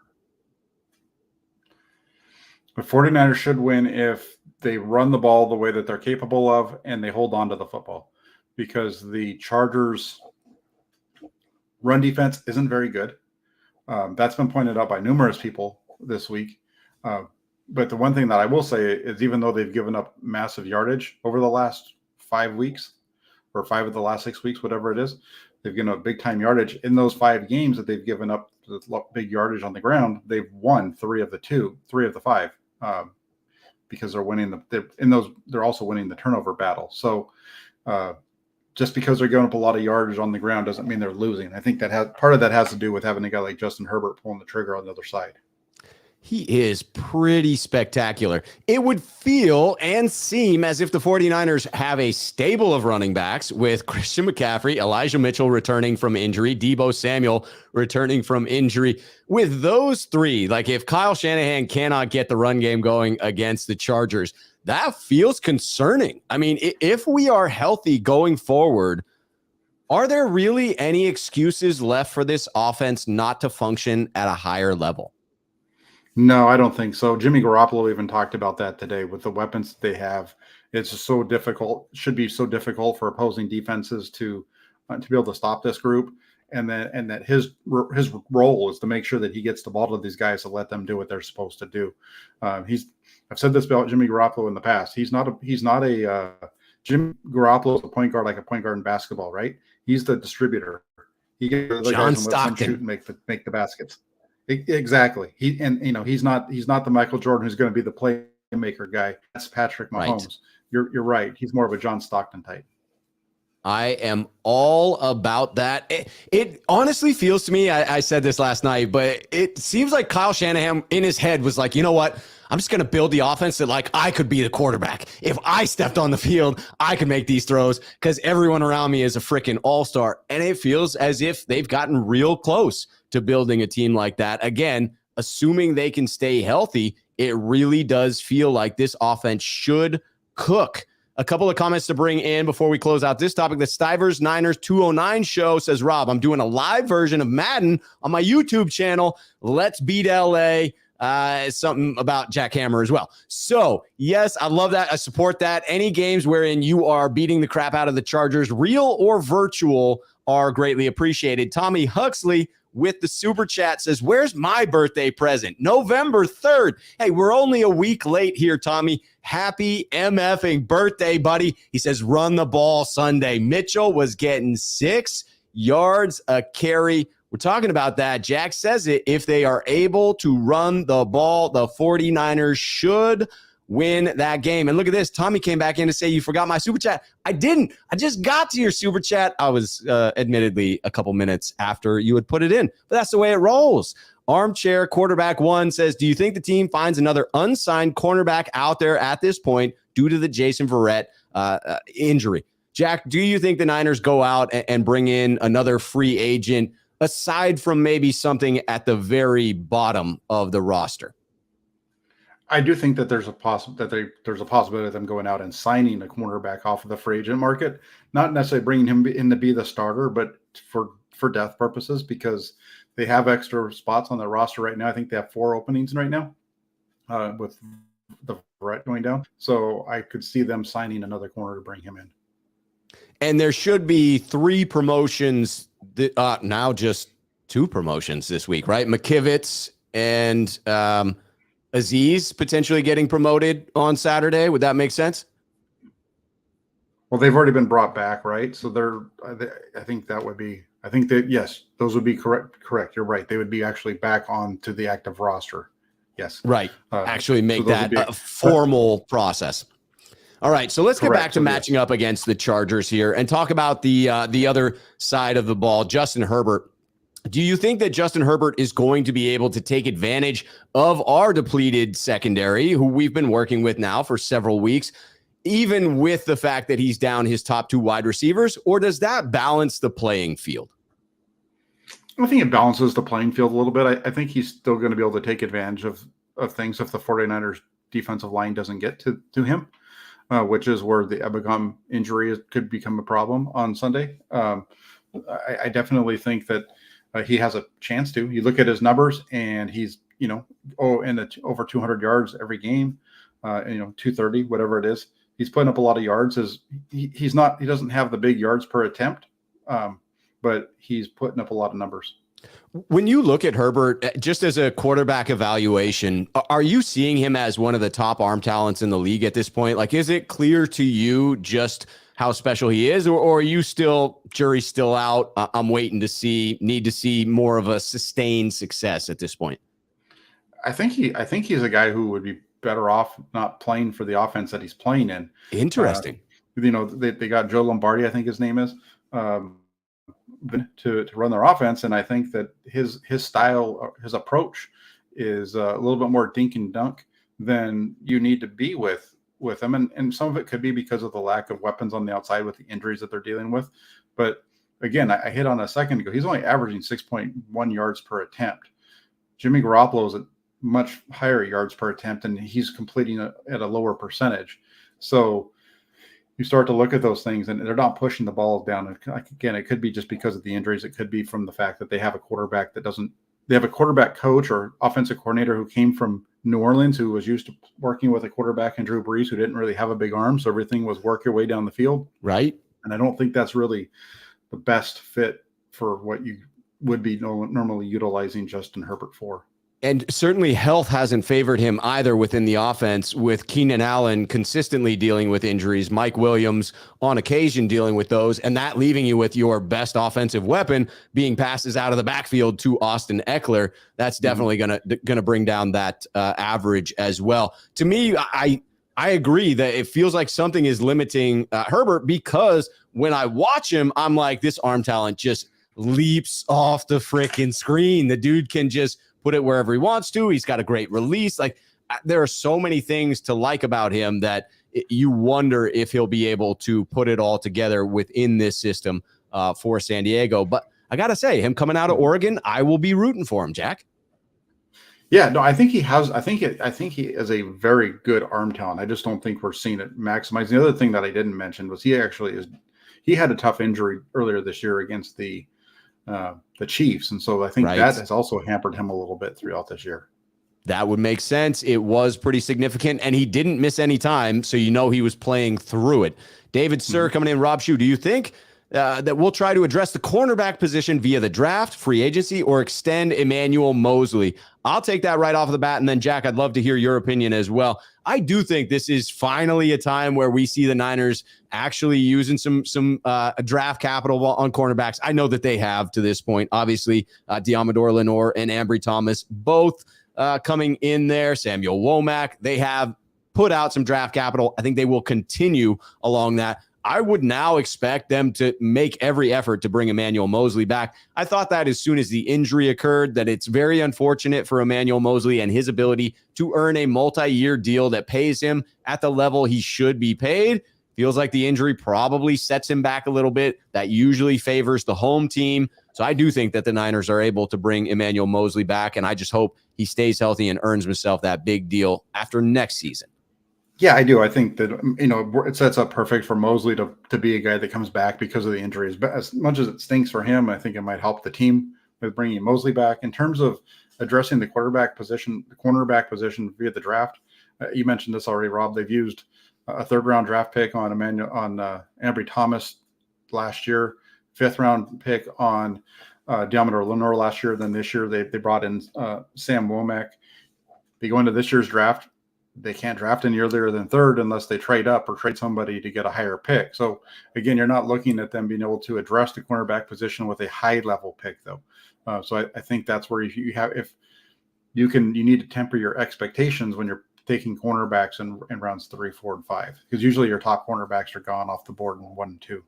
The 49ers should win if they run the ball the way that they're capable of and they hold on to the football, because the Chargers' run defense isn't very good. That's been pointed out by numerous people this week. But the one thing that I will say is, even though they've given up massive yardage over the last 5 weeks, or 5 of the last 6 weeks, whatever it is, they've given up big time yardage. In those 5 games that they've given up big yardage on the ground, they've won 3 of the 5, because they're winning they're also winning the turnover battle. So just because they're giving up a lot of yardage on the ground doesn't mean they're losing. I think that part of that has to do with having a guy like Justin Herbert pulling the trigger on the other side. He is pretty spectacular. It would feel and seem as if the 49ers have a stable of running backs with Christian McCaffrey, Elijah Mitchell returning from injury, Deebo Samuel returning from injury. With those three, like if Kyle Shanahan cannot get the run game going against the Chargers, that feels concerning. I mean, if we are healthy going forward, are there really any excuses left for this offense not to function at a higher level? No, I don't think so. Jimmy Garoppolo even talked about that today with the weapons that they have. It's just so difficult. Should be so difficult for opposing defenses to be able to stop this group, and that his role is to make sure that he gets the ball to these guys to let them do what they're supposed to do. I've said this about Jimmy Garoppolo in the past. He's not a Jimmy Garoppolo is a point guard like a point guard in basketball, right? He's the distributor. He gets the John guys and lets them Stockton. shoot and make the baskets. Exactly. He's not the Michael Jordan who's going to be the playmaker guy. That's Patrick Mahomes. Right. You're right. He's more of a John Stockton type. I am all about that. It honestly feels to me, I said this last night, but it seems like Kyle Shanahan in his head was like, you know what? I'm just going to build the offense that like I could be the quarterback. If I stepped on the field, I could make these throws because everyone around me is a freaking all-star. And it feels as if they've gotten real close to building a team like that. Again, assuming they can stay healthy, it really does feel like this offense should cook. A couple of comments to bring in before we close out this topic. The Stivers Niners 209 show says, Rob, I'm doing a live version of Madden on my YouTube channel. Let's beat LA. Something about Jack Hammer as well. So, yes, I love that. I support that. Any games wherein you are beating the crap out of the Chargers, real or virtual, are greatly appreciated. Tommy Huxley with the super chat says, where's my birthday present? November 3rd. Hey, we're only a week late here, Tommy. Happy MFing birthday, buddy. He says, run the ball Sunday. Mitchell was getting 6 yards a carry. We're talking about that. Jack says it. If they are able to run the ball, the 49ers should win that game. And look at this. Tommy came back in to say, you forgot my super chat. I didn't. I just got to your super chat. I was admittedly a couple minutes after you had put it in, but that's the way it rolls. Armchair Quarterback 1 says, do you think the team finds another unsigned cornerback out there at this point due to the Jason Verrett injury? Jack, do you think the Niners go out and bring in another free agent aside from maybe something at the very bottom of the roster? I do think that there's a possibility of them going out and signing a cornerback off of the free agent market, not necessarily bringing him in to be the starter, but for depth purposes, because they have extra spots on their roster right now. I think they have 4 openings right now with the Verrett going down. So I could see them signing another corner to bring him in. And there should be 3 promotions, now just 2 promotions this week, right? McKivitz and Aziz potentially getting promoted on Saturday. Would that make sense? Well, they've already been brought back, right? So I think yes, those would be correct. You're right. They would be actually back onto the active roster. Yes. Right. Actually make that a formal process. All right, so let's get back to matching up against the Chargers here and talk about the other side of the ball, Justin Herbert. Do you think that Justin Herbert is going to be able to take advantage of our depleted secondary, who we've been working with now for several weeks, even with the fact that he's down his top 2 wide receivers, or does that balance the playing field? I think it balances the playing field a little bit. I think he's still going to be able to take advantage of things if the 49ers defensive line doesn't get to him. Which is where the Ebigam injury could become a problem on Sunday. I definitely think that he has a chance to. You look at his numbers, and he's over 200 yards every game, 230, whatever it is. He's putting up a lot of yards. He doesn't have the big yards per attempt, but he's putting up a lot of numbers. When you look at Herbert, just as a quarterback evaluation, are you seeing him as one of the top arm talents in the league at this point? Like, is it clear to you just how special he is, or are you jury's still out? I'm waiting to need to see more of a sustained success at this point. I think he's a guy who would be better off not playing for the offense that he's playing in. Interesting. They got Joe Lombardi, I think his name is, to run their offense, and I think that his style, his approach, is a little bit more dink and dunk than you need to be with him, and some of it could be because of the lack of weapons on the outside with the injuries that they're dealing with. But again, I hit on a second ago, he's only averaging 6.1 yards per attempt. Jimmy Garoppolo is at much higher yards per attempt, and he's completing at a lower percentage. So you start to look at those things, and they're not pushing the ball down. Again, it could be just because of the injuries. It could be from the fact that they have a quarterback that doesn't they have a quarterback coach or offensive coordinator who came from New Orleans, who was used to working with a quarterback in Drew Brees, who didn't really have a big arm. So everything was work your way down the field. Right. And I don't think that's really the best fit for what you would be normally utilizing Justin Herbert for. And certainly health hasn't favored him either within the offense, with Keenan Allen consistently dealing with injuries, Mike Williams on occasion dealing with those, and that leaving you with your best offensive weapon being passes out of the backfield to Austin Eckler. That's definitely gonna bring down that average as well. To me, I agree that it feels like something is limiting Herbert, because when I watch him, I'm like, this arm talent just leaps off the freaking screen. The dude can just put it wherever he wants to. He's got a great release. Like, there are so many things to like about him that you wonder if he'll be able to put it all together within this system for San Diego. But I got to say, him coming out of Oregon, I will be rooting for him, Jack. Yeah, no, I think he has. I think he is a very good arm talent. I just don't think we're seeing it maximized. The other thing that I didn't mention was he had a tough injury earlier this year against the Chiefs, and so I think that has also hampered him a little bit throughout this year. That would make sense. It was pretty significant, and he didn't miss any time, so he was playing through it. David Sir coming in. Rob Schuh, do you think that we'll try to address the cornerback position via the draft, free agency, or extend Emmanuel Moseley? I'll take that right off the bat, and then, Jack, I'd love to hear your opinion as well. I do think this is finally a time where we see the Niners actually using some draft capital on cornerbacks. I know that they have to this point. Obviously, Diamador Lenore and Ambry Thomas both coming in there. Samuel Womack, they have put out some draft capital. I think they will continue along that. I would now expect them to make every effort to bring Emmanuel Moseley back. I thought that as soon as the injury occurred, that it's very unfortunate for Emmanuel Moseley and his ability to earn a multi-year deal that pays him at the level he should be paid. Feels like the injury probably sets him back a little bit. That usually favors the home team. So I do think that the Niners are able to bring Emmanuel Moseley back, and I just hope he stays healthy and earns himself that big deal after next season. Yeah, I do. I think that, it sets up perfect for Moseley to be a guy that comes back because of the injuries. But as much as it stinks for him, I think it might help the team with bringing Moseley back. In terms of addressing the cornerback position via the draft, you mentioned this already, Rob. They've used a third-round draft pick on Ambry Thomas last year, fifth-round pick on Diamador Lenore last year. Then this year they brought in Sam Womack. They go into this year's draft. They can't draft any earlier than third unless they trade up or trade somebody to get a higher pick. So again, you're not looking at them being able to address the cornerback position with a high level pick, though. So I think that's where you need to temper your expectations when you're taking cornerbacks in rounds 3, 4, and 5, because usually your top cornerbacks are gone off the board in 1 and 2.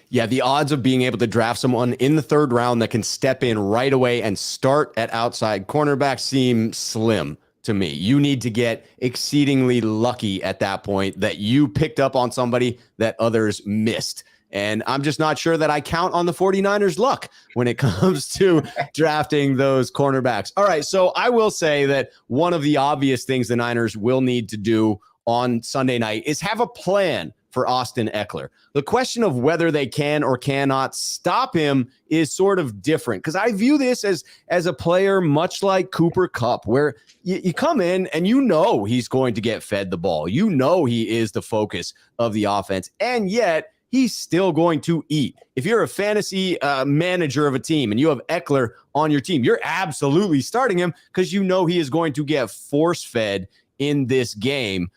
Yeah, the odds of being able to draft someone in the third round that can step in right away and start at outside cornerback seem slim to me. You need to get exceedingly lucky at that point that you picked up on somebody that others missed. And I'm just not sure that I count on the 49ers luck when it comes to drafting those cornerbacks. All right, so I will say that one of the obvious things the Niners will need to do on Sunday night is have a plan for Austin Eckler. The question of whether they can or cannot stop him is sort of different, because I view this as a player much like Cooper Kupp, where you come in and he's going to get fed the ball. He is the focus of the offense, and yet he's still going to eat. If you're a fantasy manager of a team and you have Eckler on your team, you're absolutely starting him because he is going to get force-fed in this game.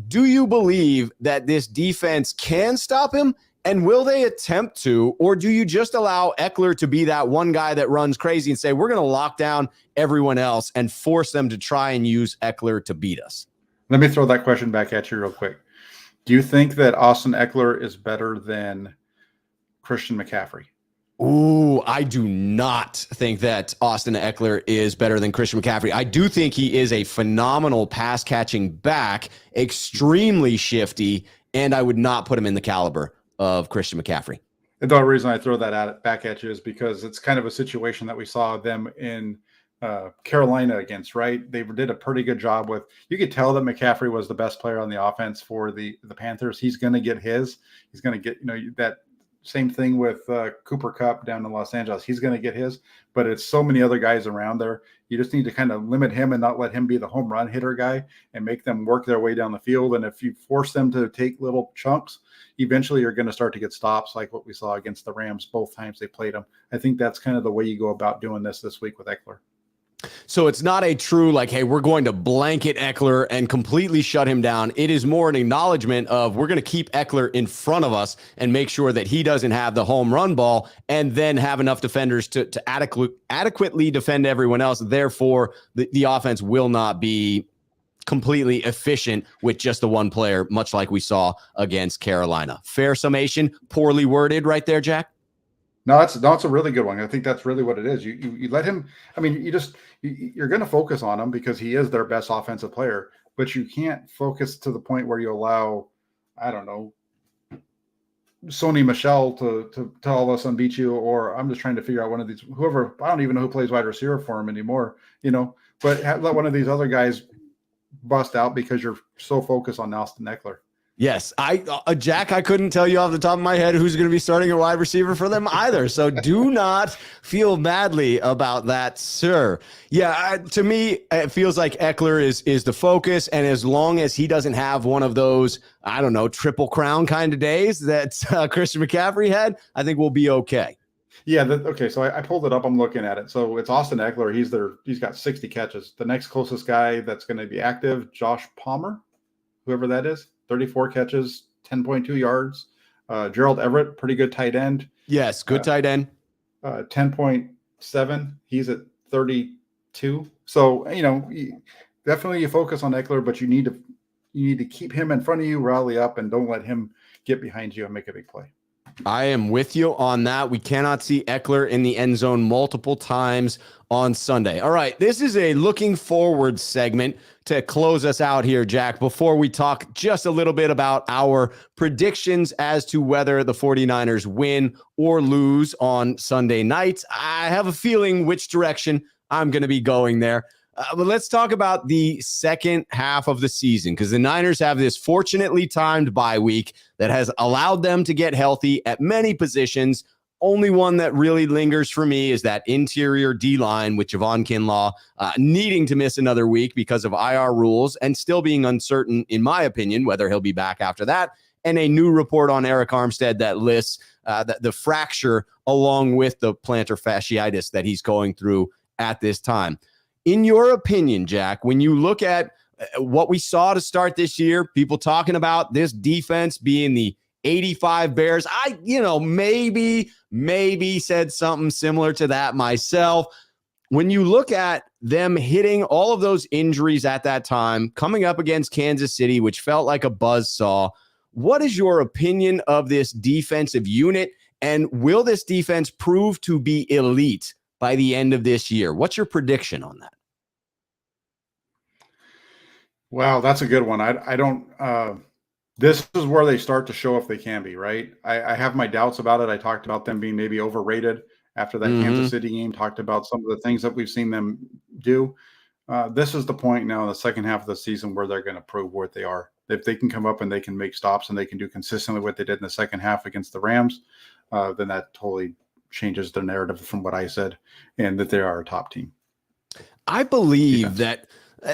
Do you believe that this defense can stop him? And will they attempt to, or do you just allow Eckler to be that one guy that runs crazy and say, we're going to lock down everyone else and force them to try and use Eckler to beat us? Let me throw that question back at you real quick. Do you think that Austin Eckler is better than Christian McCaffrey? Ooh, I do not think that Austin Eckler is better than Christian McCaffrey. I do think he is a phenomenal pass-catching back, extremely shifty, and I would not put him in the caliber of Christian McCaffrey. And the reason I throw that back at you is because it's kind of a situation that we saw them in Carolina against, right? They did a pretty good job with, you could tell that McCaffrey was the best player on the offense for the Panthers. He's going to get he's going to get, that Same thing with Cooper Kupp down in Los Angeles. He's going to get his, but it's so many other guys around there. You just need to kind of limit him and not let him be the home run hitter guy and make them work their way down the field. And if you force them to take little chunks, eventually you're going to start to get stops like what we saw against the Rams both times they played them. I think that's kind of the way you go about doing this week with Eckler. So it's not a true like, hey, we're going to blanket Eckler and completely shut him down. It is more an acknowledgement of we're going to keep Eckler in front of us and make sure that he doesn't have the home run ball and then have enough defenders to adequately defend everyone else. Therefore, the offense will not be completely efficient with just the one player, much like we saw against Carolina. Fair summation, poorly worded right there, Jack? No, that's a really good one. I think that's really what it is. You let him. I mean, you're going to focus on him because he is their best offensive player, but you can't focus to the point where you allow, I don't know, Sony Michel to all of a sudden beat you, or I'm just trying to figure out one of these, whoever, I don't even know who plays wide receiver for him anymore, but let one of these other guys bust out because you're so focused on Austin Eckler. Yes, Jack, I couldn't tell you off the top of my head who's going to be starting a wide receiver for them either. So do not feel badly about that, sir. Yeah, to me, it feels like Eckler is the focus. And as long as he doesn't have one of those, I don't know, triple crown kind of days that Christian McCaffrey had, I think we'll be okay. Yeah. Okay. So I pulled it up. I'm looking at it. So it's Austin Eckler. He's got 60 catches. The next closest guy that's going to be active, Josh Palmer, whoever that is. 34 catches, 10.2 yards. Gerald Everett, pretty good tight end. Yes, good tight end. 10.7. He's at 32. So, definitely you focus on Eckler, but you need to keep him in front of you, rally up, and don't let him get behind you and make a big play. I am with you on that. We cannot see Eckler in the end zone multiple times on Sunday. All right, this is a looking forward segment to close us out here, Jack, before we talk just a little bit about our predictions as to whether the 49ers win or lose on Sunday nights. I have a feeling which direction I'm going to be going there. But let's talk about the second half of the season, because the Niners have this fortunately timed bye week that has allowed them to get healthy at many positions. Only one that really lingers for me is that interior D-line with Javon Kinlaw needing to miss another week because of IR rules and still being uncertain, in my opinion, whether he'll be back after that. And a new report on Eric Armstead that lists the fracture along with the plantar fasciitis that he's going through at this time. In your opinion, Jack, when you look at what we saw to start this year, people talking about this defense being the 85 Bears, I maybe said something similar to that myself. When you look at them hitting all of those injuries at that time, coming up against Kansas City, which felt like a buzzsaw, what is your opinion of this defensive unit? And will this defense prove to be elite by the end of this year? What's your prediction on that? Wow, that's a good one. I don't this is where they start to show if they can be, right? I have my doubts about it. I talked about them being maybe overrated after that Kansas City game, talked about some of the things that we've seen them do. This is the point now in the second half of the season where they're going to prove what they are. If they can come up and they can make stops and they can do consistently what they did in the second half against the Rams, then that totally changes the narrative from what I said and that they are a top team. I believe that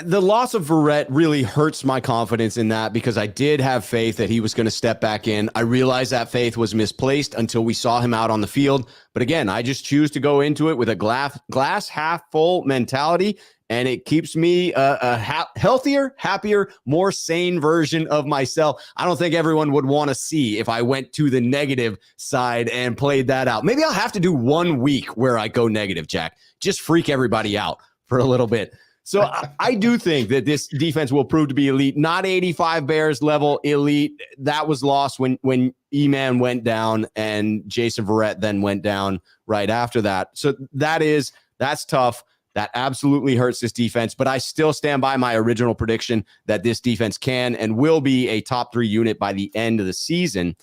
the loss of Verrett really hurts my confidence in that because I did have faith that he was going to step back in. I realized that faith was misplaced until we saw him out on the field. But again, I just choose to go into it with a glass half full mentality, and it keeps me a healthier, happier, more sane version of myself. I don't think everyone would want to see if I went to the negative side and played that out. Maybe I'll have to do 1 week where I go negative, Jack. Just freak everybody out for a little bit. So I do think that this defense will prove to be elite, not 85 Bears level elite. That was lost when E-Man went down and Jason Verrett then went down right after that. So that's tough. That absolutely hurts this defense, but I still stand by my original prediction that this defense can and will be a top 3 unit by the end of the season.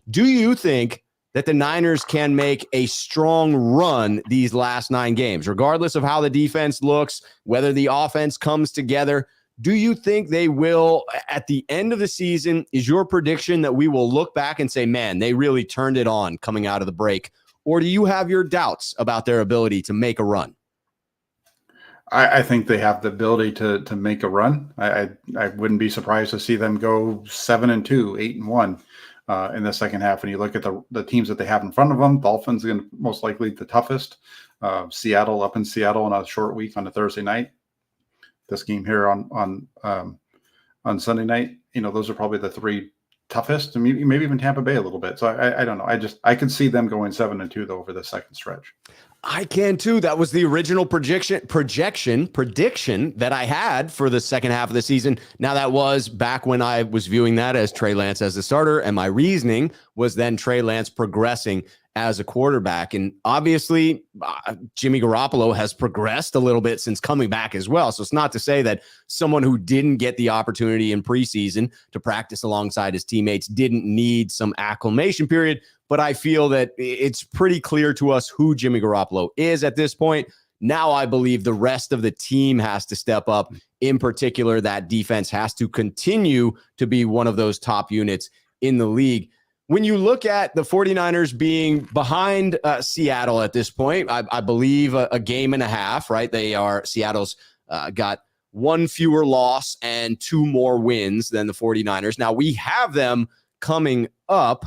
Do you think that the Niners can make a strong run these last 9 games, regardless of how the defense looks, whether the offense comes together? Do you think they will, at the end of the season, is your prediction that we will look back and say, man, they really turned it on coming out of the break? Or do you have your doubts about their ability to make a run? I think they have the ability to make a run. I wouldn't be surprised to see them go 7-2, 8-1 in the second half. When you look at the teams that they have in front of them, Dolphins are most likely the toughest. Seattle up in Seattle on a short week on a Thursday night. This game here on Sunday night, those are probably the three toughest, and maybe even Tampa Bay a little bit. So I don't know. I could see them going 7-2 though over the second stretch. I can too. That was the original prediction that I had for the second half of the season. Now, that was back when I was viewing that as Trey Lance as the starter, and my reasoning was then Trey Lance progressing as a quarterback. And obviously, Jimmy Garoppolo has progressed a little bit since coming back as well. So it's not to say that someone who didn't get the opportunity in preseason to practice alongside his teammates didn't need some acclimation period. But I feel that it's pretty clear to us who Jimmy Garoppolo is at this point. Now I believe the rest of the team has to step up. In particular, that defense has to continue to be one of those top units in the league. When you look at the 49ers being behind Seattle at this point, I believe a game and a half, right? Seattle's got one fewer loss and two more wins than the 49ers. Now we have them coming up,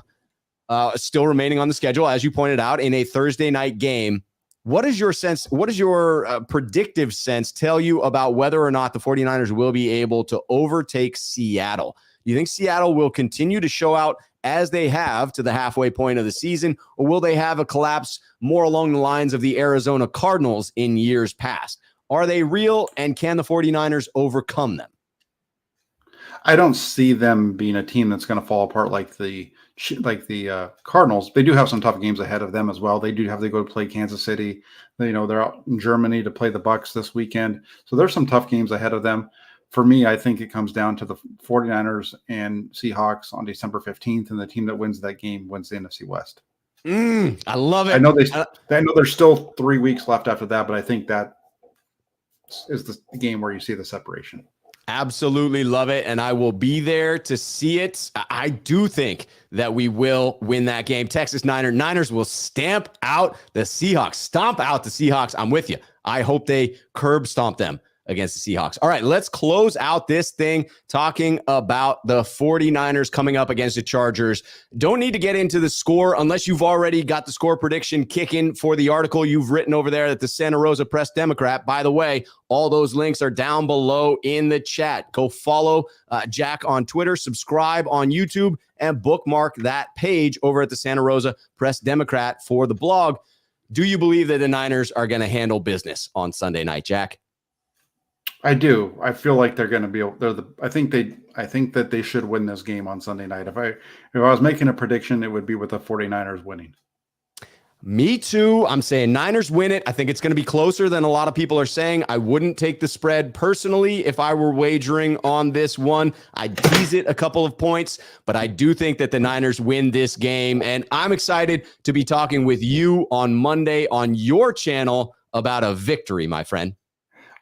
still remaining on the schedule, as you pointed out, in a Thursday night game. What is your sense? What does your predictive sense tell you about whether or not the 49ers will be able to overtake Seattle? Do you think Seattle will continue to show out as they have to the halfway point of the season, or will they have a collapse more along the lines of the Arizona Cardinals in years past? Are they real, and can the 49ers overcome them? I don't see them being a team that's going to fall apart like the Cardinals. They do have some tough games ahead of them as well. They do have to go play Kansas City. They're out in Germany to play the Bucs this weekend. So there's some tough games ahead of them. For me, I think it comes down to the 49ers and Seahawks on December 15th, and the team that wins that game wins the NFC West. I love it. I know there's still 3 weeks left after that, but I think that is the game where you see the separation. Absolutely love it, and I will be there to see it. I do think that we will win that game. Texas Niners will stomp out the Seahawks. I'm with you. I hope they curb stomp them against the Seahawks. All right, let's close out this thing talking about the 49ers coming up against the Chargers. Don't need to get into the score unless you've already got the score prediction kicking for the article you've written over there at the Santa Rosa Press Democrat. By the way, all those links are down below in the chat. Go follow Jack on Twitter, subscribe on YouTube, and bookmark that page over at the Santa Rosa Press Democrat for the blog. Do you believe that the Niners are going to handle business on Sunday night, Jack? I do. I feel like they're going to be. I think that they should win this game on Sunday night. If I was making a prediction, it would be with the 49ers winning. Me too. I'm saying Niners win it. I think it's going to be closer than a lot of people are saying. I wouldn't take the spread personally if I were wagering on this one. I'd tease it a couple of points, but I do think that the Niners win this game. And I'm excited to be talking with you on Monday on your channel about a victory, my friend.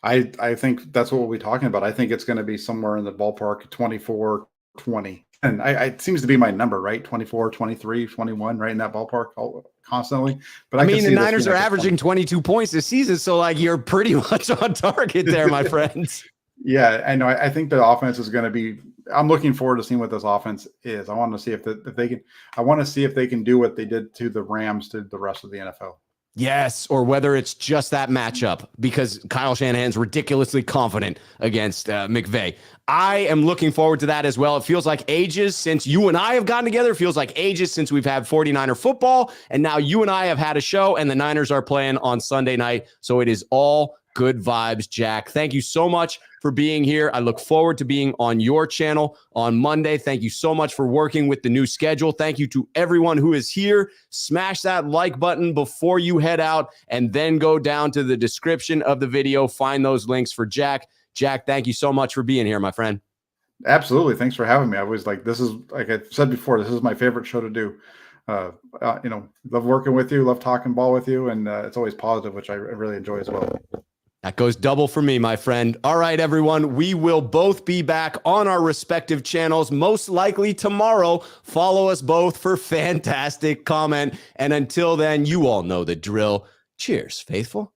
I think that's what we'll be talking about. I think it's going to be somewhere in the ballpark 24-20. And it seems to be my number, right? 24, 23, 21, right in that ballpark constantly. But I mean, the Niners are averaging 22 points this season, so like you're pretty much on target there, my friends. Yeah, I know. I think the offense is going to be. I'm looking forward to seeing what this offense is. I want to see if they can. I want to see if they can do what they did to the Rams to the rest of the NFL. Yes, or whether it's just that matchup, because Kyle Shanahan's ridiculously confident against McVay. I am looking forward to that as well. It feels like ages since you and I have gotten together. It feels like ages since we've had 49er football, and now you and I have had a show, and the Niners are playing on Sunday night, so it is all good vibes, Jack. Thank you so much for being here. I look forward to being on your channel on Monday. Thank you so much for working with the new schedule. Thank you to everyone who is here. Smash that like button before you head out, and then go down to the description of the video. Find those links for Jack. Jack, thank you so much for being here, my friend. Absolutely. Thanks for having me. I was like, this is, like I said before, this is my favorite show to do. Love working with you, love talking ball with you, and it's always positive, which I really enjoy as well. That goes double for me, my friend. All right, everyone. We will both be back on our respective channels, most likely tomorrow. Follow us both for fantastic comment. And until then, you all know the drill. Cheers, faithful.